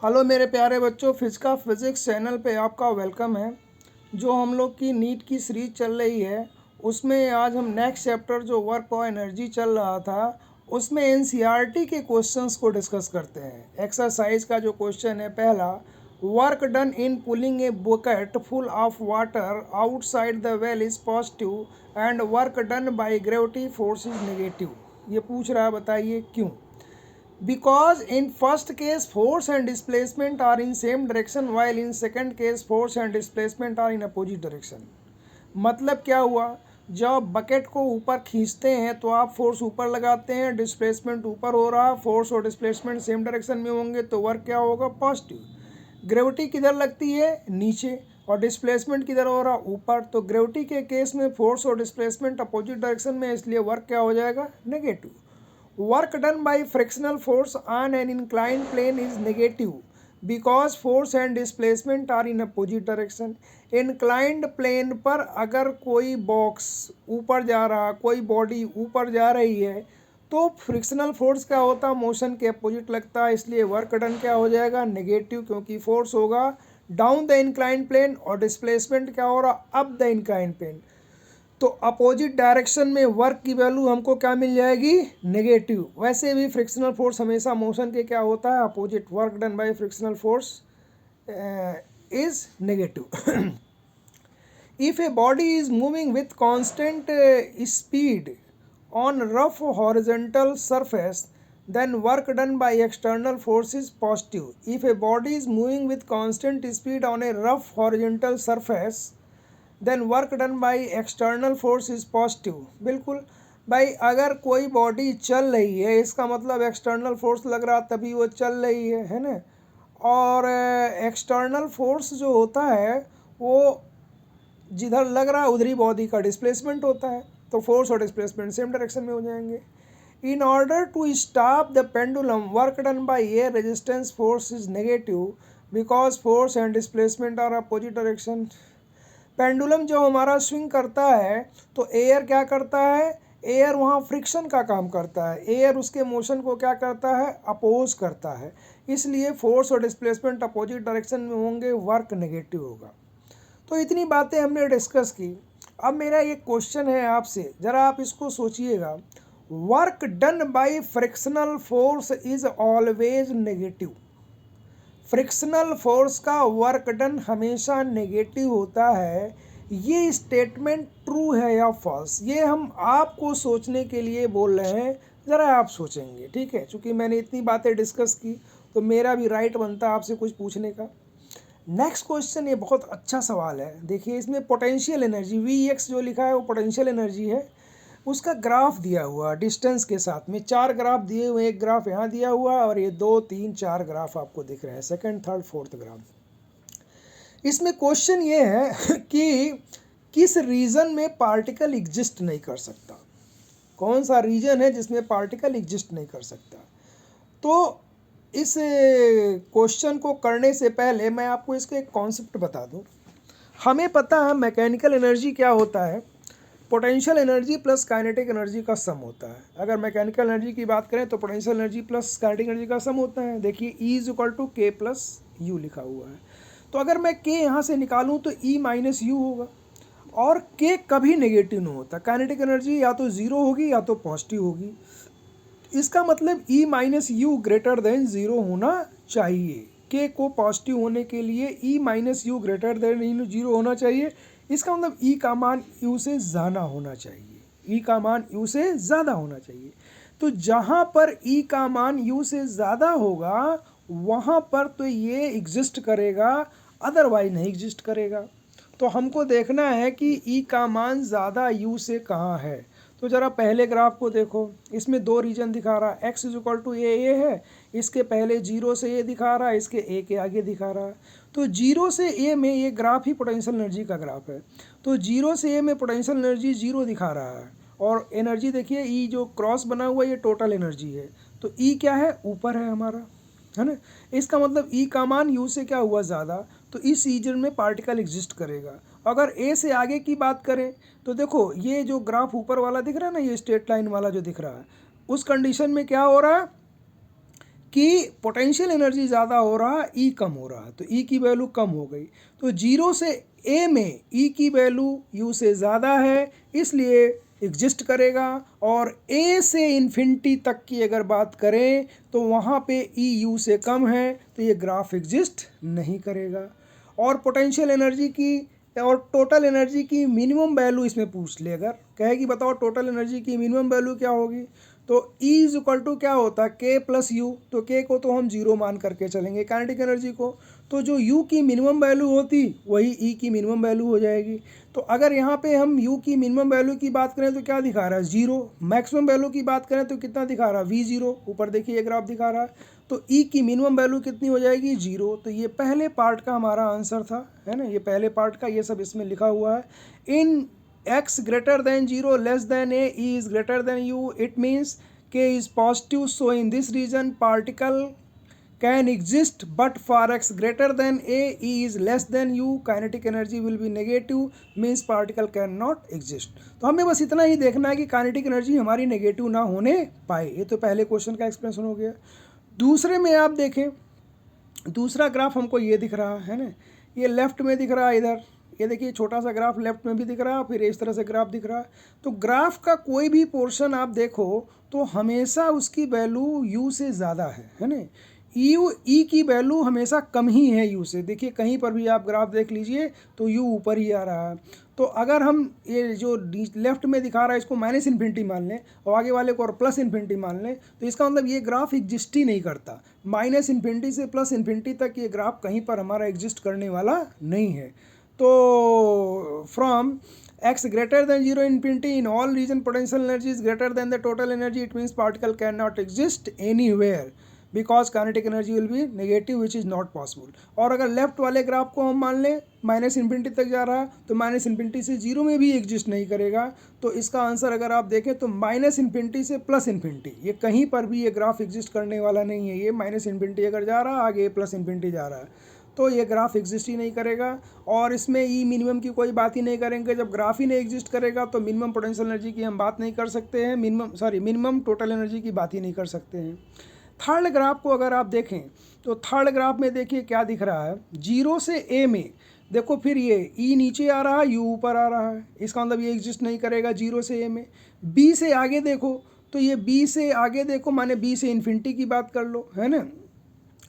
Hello मेरे प्यारे बच्चों, फिजिक्स चैनल पे आपका वेलकम है। जो हम लोग की नीट की सीरीज चल रही है उसमें आज हम नेक्स्ट चैप्टर जो वर्क और एनर्जी चल रहा था उसमें एनसीईआरटी के क्वेश्चंस को डिस्कस करते हैं। एक्सरसाइज का जो क्वेश्चन है पहला, work done in pulling a bucket full of water outside the well is positive and work done by gravity force is negative. ये पूछ रहा है, बताइए क्यों। Because in first case force and displacement are in same direction while in second case force and displacement are in opposite direction। मतलब क्या हुआ, जब बकेट को ऊपर खींचते हैं तो आप फोर्स ऊपर लगाते हैं, डिस्प्लेसमेंट ऊपर हो रहा, फोर्स और डिस्प्लेसमेंट सेम डायरेक्शन में होंगे तो वर्क क्या होगा, पॉजिटिव। ग्रेविटी किधर लगती है, नीचे, और डिस्प्लेसमेंट किधर हो रहा, ऊपर। तो ग्रेविटी के केस में फोर्स और डिस्प्लेसमेंट अपोजिट डायरेक्शन में, इसलिए वर्क क्या हो जाएगा, negative. Work done by frictional force on an inclined plane is negative because force and displacement are in opposite direction। inclined plane पर अगर कोई बॉक्स ऊपर जा रहा, कोई बॉडी ऊपर जा रही है तो फ्रिक्शनल फोर्स क्या होता है, मोशन के अपोजिट लगता है, इसलिए वर्क डन क्या हो जाएगा, नेगेटिव, क्योंकि फोर्स होगा डाउन द इंक्लाइंड प्लेन और डिस्प्लेसमेंट क्या हो रहा, अप द इंक्लाइंड प्लेन। तो अपोजिट डायरेक्शन में वर्क की वैल्यू हमको क्या मिल जाएगी, नेगेटिव। वैसे भी फ्रिक्शनल फोर्स हमेशा मोशन के क्या होता है, opposite. Work done by frictional force is negative. If a body is moving with constant speed on rough horizontal surface then work done by external force is positive। if a body is moving with constant speed on a rough horizontal surface then work done by external force is positive. बिल्कुल भाई, अगर कोई body चल रही है इसका मतलब external force लग रहा तभी वो चल रही है ना। और एक्सटर्नल फोर्स जो होता है वो जिधर लग रहा है उधर ही बॉडी का डिस्प्लेसमेंट होता है, तो फोर्स और डिस्प्लेसमेंट सेम डायरेक्शन में हो जाएंगे। In order to stop the pendulum work done by air resistance force is negative because force and displacement are opposite direction. Pendulum जो हमारा स्विंग करता है तो एयर क्या करता है, एयर वहाँ फ्रिक्शन का काम करता है, एयर उसके मोशन को क्या करता है, अपोज करता है, इसलिए फोर्स और डिस्प्लेसमेंट अपोजिट डायरेक्शन में होंगे, वर्क नेगेटिव होगा। तो इतनी बातें हमने डिस्कस की। अब मेरा ये क्वेश्चन है आपसे, ज़रा आप इसको सोचिएगा। Work done by frictional force is always negative. Frictional force का वर्क डन हमेशा नेगेटिव होता है। ये स्टेटमेंट ट्रू है या फॉल्स, ये हम आपको सोचने के लिए बोल रहे हैं, ज़रा आप सोचेंगे, ठीक है। चूँकि मैंने इतनी बातें डिस्कस की तो मेरा भी राइट बनता है आपसे कुछ पूछने का। नेक्स्ट क्वेश्चन, ये बहुत अच्छा सवाल है। देखिए इसमें पोटेंशियल एनर्जी Vx जो लिखा है वो पोटेंशियल एनर्जी है, उसका ग्राफ दिया हुआ डिस्टेंस के साथ में, 4 ग्राफ दिए हुए, एक ग्राफ यहाँ दिया हुआ और ये 2 3 4 ग्राफ आपको दिख रहे हैं, सेकंड थर्ड फोर्थ ग्राफ। इसमें क्वेश्चन ये है कि किस रीजन में पार्टिकल एग्जिस्ट नहीं कर सकता, कौन सा रीजन है जिसमें पार्टिकल एग्जिस्ट नहीं कर सकता। तो इस क्वेश्चन को करने से पहले मैं आपको इसका एक कॉन्सेप्ट बता दूं। हमें पता है मैकेनिकल एनर्जी क्या होता है, potential energy plus kinetic energy का सम होता है। अगर मैकेनिकल एनर्जी की बात करें तो potential energy plus kinetic energy का सम होता है। देखिए E इज इक्वल टू के प्लस यू लिखा हुआ है, तो अगर मैं के यहाँ से निकालूँ तो E माइनस यू होगा, और के कभी नेगेटिव नहीं होता। काइनेटिक एनर्जी या तो ज़ीरो होगी या तो पॉजिटिव होगी, इसका मतलब E minus you greater than zero होना चाहिए। के को पॉजिटिव होने के लिए E minus you greater than zero होना चाहिए, इसका मतलब E का मान U से ज़्यादा होना चाहिए, E का मान U से ज़्यादा होना चाहिए। तो जहाँ पर E का मान U से ज़्यादा होगा वहाँ पर तो ये एग्जिस्ट करेगा, अदरवाइज नहीं एग्जिस्ट करेगा। तो हमको देखना है कि E का मान ज़्यादा U से कहाँ है। तो ज़रा पहले ग्राफ को देखो, इसमें 2 रीजन दिखा रहा है, x इज इक्वल टू ए है, इसके पहले 0 से ए दिखा रहा है, इसके ए के आगे दिखा रहा है। तो 0 से ए में ये ग्राफ ही पोटेंशियल एनर्जी का ग्राफ है, तो 0 से ए में पोटेंशियल एनर्जी 0 दिखा रहा है, और एनर्जी देखिए ई जो क्रॉस बना हुआ है ये टोटल एनर्जी है, तो ई क्या है, ऊपर है हमारा, है ना। इसका मतलब ई का मान यू से क्या हुआ, ज़्यादा, तो इस रीजन में पार्टिकल एग्जिस्ट करेगा। अगर ए से आगे की बात करें तो देखो ये जो ग्राफ ऊपर वाला दिख रहा है ना, ये स्ट्रेट लाइन वाला जो दिख रहा है, उस कंडीशन में क्या हो रहा है, कि पोटेंशियल एनर्जी ज़्यादा हो रहा है, ई कम हो रहा है, तो ई की वैल्यू कम हो गई। तो 0 से ए में ई की वैल्यू यू से ज़्यादा है, इसलिए एग्जिस्ट करेगा। और ए से इन्फिनिटी तक की अगर बात करें तो वहाँ पे ई यू से कम है, तो ये ग्राफ एग्जिस्ट नहीं करेगा। और पोटेंशियल एनर्जी की और टोटल एनर्जी की मिनिमम वैल्यू इसमें पूछ ले, अगर कहे कि बताओ टोटल एनर्जी की मिनिमम वैल्यू क्या होगी, तो E इज इक्वल टू क्या होता है, K प्लस यू। तो K को तो हम 0 मान करके चलेंगे काइनेटिक एनर्जी को, तो जो U की मिनिमम वैल्यू होती वही E की मिनिमम वैल्यू हो जाएगी। तो अगर यहाँ पे हम U की मिनिमम वैल्यू की बात करें तो क्या दिखा रहा है, 0। मैक्सिमम वैल्यू की बात करें तो कितना दिखा रहा है, V0। ऊपर देखिए ग्राफ दिखा रहा है। तो E की मिनिमम वैल्यू कितनी हो जाएगी, 0। तो ये पहले पार्ट का हमारा आंसर था, है ना, ये पहले पार्ट का, ये सब इसमें लिखा हुआ है। इन x greater than 0 less than a, E is greater than u, it means K is positive, so in this region particle can exist, but for x greater than a, E is less than u, kinetic energy will be negative, means particle cannot exist। तो हमें बस इतना ही देखना है कि kinetic energy हमारी negative ना होने पाए। ये तो पहले क्वेश्चन का एक्सप्लेनेशन हो गया। दूसरे में आप देखें, दूसरा ग्राफ हमको ये दिख रहा है ना, ये लेफ्ट में दिख रहा है इधर, ये देखिए छोटा सा ग्राफ लेफ्ट में भी दिख रहा है, फिर इस तरह से ग्राफ दिख रहा है। तो ग्राफ का कोई भी पोर्शन आप देखो तो हमेशा उसकी वैल्यू यू से ज़्यादा है ना। यू ई की वैल्यू हमेशा कम ही है यू से। देखिए कहीं पर भी आप ग्राफ देख लीजिए तो यू ऊपर ही आ रहा है। तो अगर हम ये जो लेफ्ट में दिखा रहा है इसको माइनस इन्फिनिटी मान लें और आगे वाले को और प्लस इन्फिनिटी मान लें, तो इसका मतलब ये ग्राफ एग्जिस्ट ही नहीं करता। माइनस इन्फिनिटी से प्लस इन्फिनिटी तक ये ग्राफ कहीं पर हमारा एग्जिस्ट करने वाला नहीं है। तो from x greater than 0 infinity in all region potential energy is greater than the total energy, it means particle cannot exist anywhere because kinetic energy will be negative, which is not possible। और अगर left वाले graph को हम मान लें minus infinity तक जा रहा है, तो माइनस इन्फिनिटी से 0 में भी एग्जिस्ट नहीं करेगा। तो इसका आंसर अगर आप देखें तो माइनस इन्फिनिटी से प्लस इन्फिनिटी, ये कहीं पर भी ये ग्राफ एग्जिस्ट करने वाला नहीं है। ये माइनस इन्फिनिटी अगर जा रहा है, आगे प्लस इन्फिनिटी जा रहा है, तो ये ग्राफ एग्जिस्ट ही नहीं करेगा। और इसमें ई मिनिमम की कोई बात ही नहीं करेंगे। जब ग्राफ ही नहीं एग्जिस्ट करेगा तो मिनिमम पोटेंशियल एनर्जी की हम बात नहीं कर सकते हैं, मिनिमम टोटल एनर्जी की बात ही नहीं कर सकते हैं। थर्ड ग्राफ को अगर आप देखें तो थर्ड ग्राफ में देखिए क्या दिख रहा है, 0 से ए में देखो, फिर ये ई नीचे आ रहा है, यू ऊपर आ रहा है, इसका मतलब ये एग्जिस्ट नहीं करेगा 0 से ए में। बी से आगे देखो तो ये बी से आगे देखो माने बी से इन्फिनिटी की बात कर लो, है ना,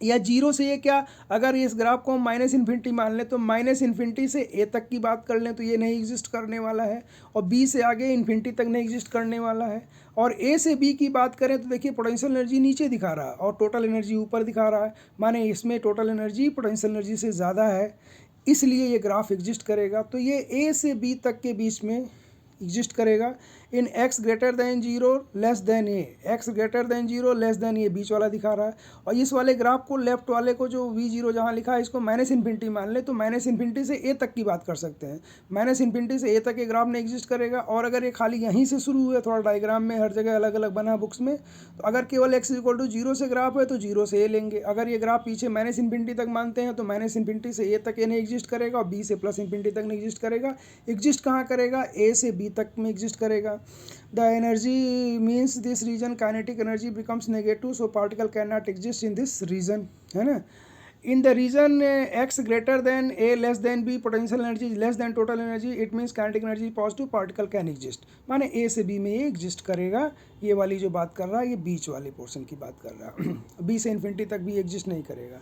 या 0 से ये क्या, अगर इस ग्राफ को हम माइनस इन्फिनिटी मान लें तो माइनस इन्फिनिटी से ए तक की बात कर लें तो ये नहीं एग्जिस्ट करने वाला है, और बी से आगे इन्फिनिटी तक नहीं एग्जिस्ट करने वाला है। और ए से बी की बात करें तो देखिए पोटेंशियल एनर्जी नीचे दिखा रहा है और टोटल एनर्जी ऊपर दिखा रहा है, माने इसमें टोटल एनर्जी पोटेंशियल एनर्जी से ज़्यादा है, इसलिए ये ग्राफ एग्जिस्ट करेगा। तो ये ए से बी तक के बीच में एग्जिस्ट करेगा। इन x greater than 0 less than a, x greater than 0 less than ये बीच वाला दिखा रहा है। और इस वाले ग्राफ को लेफ्ट वाले को जो v0 जहाँ लिखा है इसको माइनस इन्फिनिटी मान ले तो माइनस इन्फिनिटी से ए तक की बात कर सकते हैं। माइनस इन्फिनिटी से ए तक ये ग्राफ नहीं एग्जिस्ट करेगा। और अगर ये खाली यहीं से शुरू हुआ, थोड़ा डायग्राम में हर जगह अलग अलग बना बुक्स में, तो अगर केवल x इक्वल टू 0 से ग्राफ है तो 0 से ए लेंगे। अगर ये ग्राफ पीछे माइनस इन्फिनिटी तक मानते हैं तो माइनस इन्फिनिटी से ए तक ये नहीं एग्जिस्ट करेगा और बी से प्लस इन्फिनिटी तक नहीं एग्जिस्ट करेगा। एग्जिस्ट कहाँ करेगा, ए से बी तक में एग्जिस्ट करेगा। The energy means this region kinetic energy becomes negative, so particle cannot exist in this region, है ना। In the region x greater than a less than b, potential energy is less than total energy, it means kinetic energy is positive, particle can exist। माने a से b में ये exist करेगा। ये वाली जो बात कर रहा है ये बीच वाले पोर्शन की बात कर रहा है, b से इन्फिनिटी तक भी एग्जिस्ट नहीं करेगा।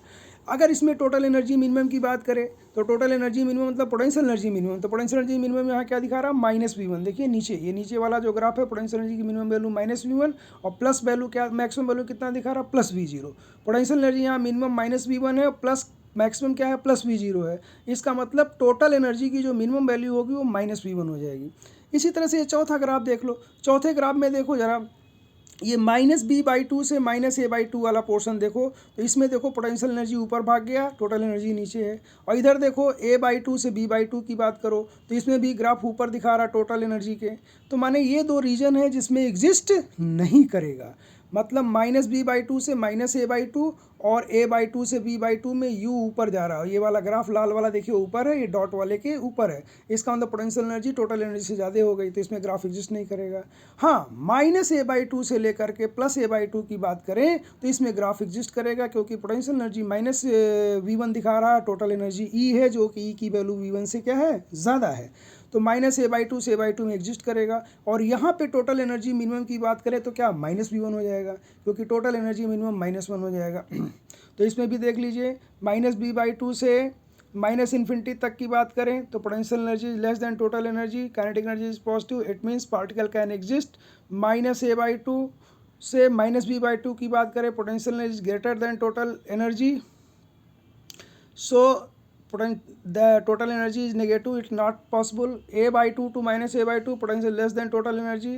अगर इसमें टोटल एनर्जी मिनिमम की बात करें तो टोटल एनर्जी मिनिमम मतलब पोटेंशियल एनर्जी मिनिमम, तो पोटेंशियल एनर्जी मिनिमम यहाँ क्या दिखा रहा है, माइनस V1। देखिए नीचे, ये नीचे वाला जो ग्राफ है पोटेंशियल एनर्जी की मिनिमम वैल्यू माइनस V1 और प्लस वैल्यू क्या, मैक्सिमम वैल्यू कितना दिखा रहा है, प्लस V0। पोटेंशियल एनर्जी यहाँ मिनिमम माइनस V1 है, प्लस मैक्सिमम क्या है, प्लस V0 है। इसका मतलब टोटल एनर्जी की जो मिनिमम वैल्यू होगी वो माइनस V1 हो जाएगी। इसी तरह से ये चौथा ग्राफ देख लो। चौथे ग्राफ में देखो जरा, ये माइनस b/2 से माइनस a/2 वाला पोर्शन देखो, तो इसमें देखो पोटेंशियल एनर्जी ऊपर भाग गया, टोटल एनर्जी नीचे है। और इधर देखो a/2 से b/2 की बात करो तो इसमें भी ग्राफ ऊपर दिखा रहा टोटल एनर्जी के। तो माने ये दो रीजन है जिसमें एग्जिस्ट नहीं करेगा। मतलब -b/2 से -a/2 और a/2 से b/2 में u ऊपर जा रहा है। ये वाला ग्राफ लाल वाला देखिए ऊपर है, ये डॉट वाले के ऊपर है। इसका मतलब पोटेंशियल एनर्जी टोटल एनर्जी से ज़्यादा हो गई, तो इसमें ग्राफ एग्जिस्ट नहीं करेगा। हाँ, -a/2 से लेकर के +a/2 की बात करें तो इसमें ग्राफ एग्जिस्ट करेगा, क्योंकि पोटेंशियल एनर्जी -v1 दिखा रहा है, टोटल एनर्जी E है, जो कि E की वैल्यू v1 से क्या है, ज़्यादा है। तो -a/2 से a/2 में एग्जिस्ट करेगा। और यहाँ पे टोटल एनर्जी मिनिमम की बात करें तो क्या -v1 हो जाएगा, क्योंकि टोटल एनर्जी मिनिमम -1 हो जाएगा। तो इसमें भी देख लीजिए, -b/2 से -इन्फिनिटी तक की बात करें तो potential energy less than total energy, kinetic energy is positive, it means particle can exist. -a/2 से -b/2 की बात करें, potential energy greater than total energy, so the total energy is negative, it's not possible. a/2 to -a/2, potential less than total energy,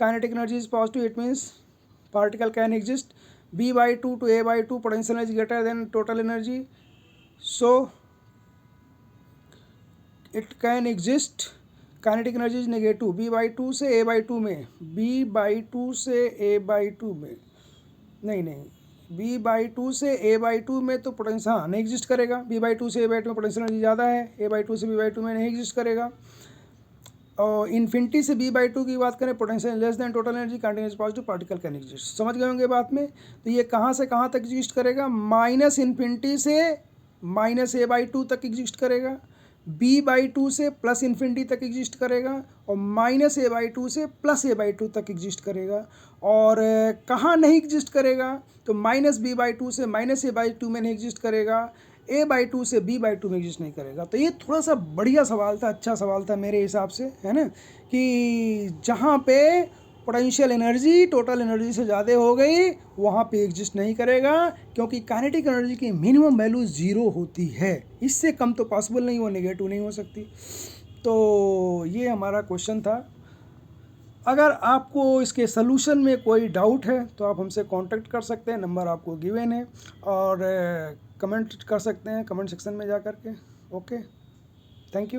kinetic energy is positive, it means particle can exist. b/2 to a/2, potential energy greater than total energy, so it can exist. kinetic energy is negative b/2 से a/2 में, b/2 से a/2 में नहीं b/2 से a/2 में तो potential हाँ नहीं एग्जिस्ट करेगा। b/2 से a/2 में पोटेंशियल एनर्जी ज़्यादा है, a/2 से b/2 में नहीं एग्जिस्ट करेगा। और इन्फिनिटी से b/2 की बात करें, potential less than total energy, continuous positive, particle can exist. समझ गए होंगे बात में। तो ये कहाँ से कहाँ तक एग्जिस्ट करेगा, -इन्फिनिटी से -a/2 तक एग्जिस्ट करेगा, b/2 से +इन्फिनिटी तक एग्जिस्ट करेगा, और -a/2 से +a/2 तक एग्जिस्ट करेगा। और कहाँ नहीं एग्जिस्ट करेगा, तो -b/2 से -a/2 में नहीं एग्जिस्ट करेगा, a/2 से b/2 में एग्जिस्ट नहीं करेगा। तो ये थोड़ा सा बढ़िया सवाल था, अच्छा सवाल था मेरे हिसाब से, है ना, कि जहाँ पे पोटेंशियल एनर्जी टोटल एनर्जी से ज़्यादा हो गई वहाँ पे एग्जिस्ट नहीं करेगा, क्योंकि काइनेटिक एनर्जी की मिनिमम वैल्यू 0 होती है, इससे कम तो पॉसिबल नहीं, वो नेगेटिव नहीं हो सकती। तो ये हमारा क्वेश्चन था। अगर आपको इसके सलूशन में कोई डाउट है तो आप हमसे कांटेक्ट कर सकते हैं, नंबर आपको गिवन है, और कमेंट कर सकते हैं कमेंट सेक्शन में जा कर के। Okay, thank you.